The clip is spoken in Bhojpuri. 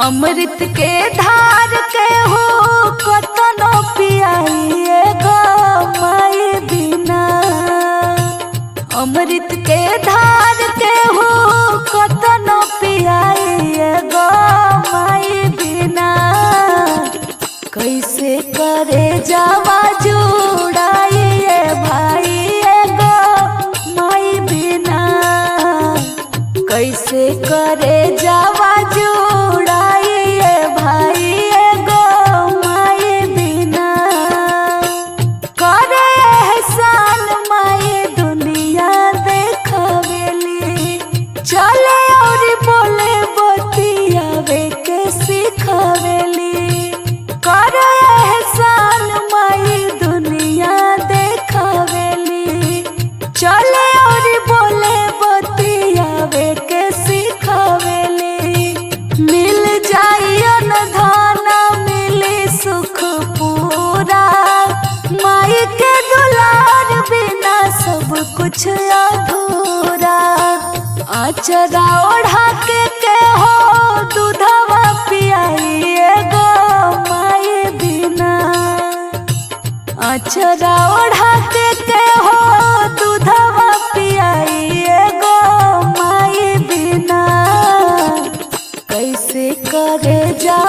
अमृत के धार के हो कतनो पियाइए गो माई बिना। अमृत के धार के हो कतनो पियाइए गो माई बिना। कैसे करे जावा जुड़ाइए भाई गो माई बिना। कैसे करे जावा जुड़ाइए भाई गो माई बिना। करे एहसान माई दुनिया देखावेली। चले और बोले बतियावे के सिखावेली। करे एहसान माई दुनिया देखावेली। चले और बोले बतियावे के सिखावेली। मिल जाइयन धाना मिली सुख पूरा। माई के दुलार बिना सब कुछ अधूरा। आचरा ओढ़ा के हो दूधवा पियाइए गो माई बिना। आचरा ओढ़ा के हो दूधवा पियाइए गो माई बिना। कैसे करे जा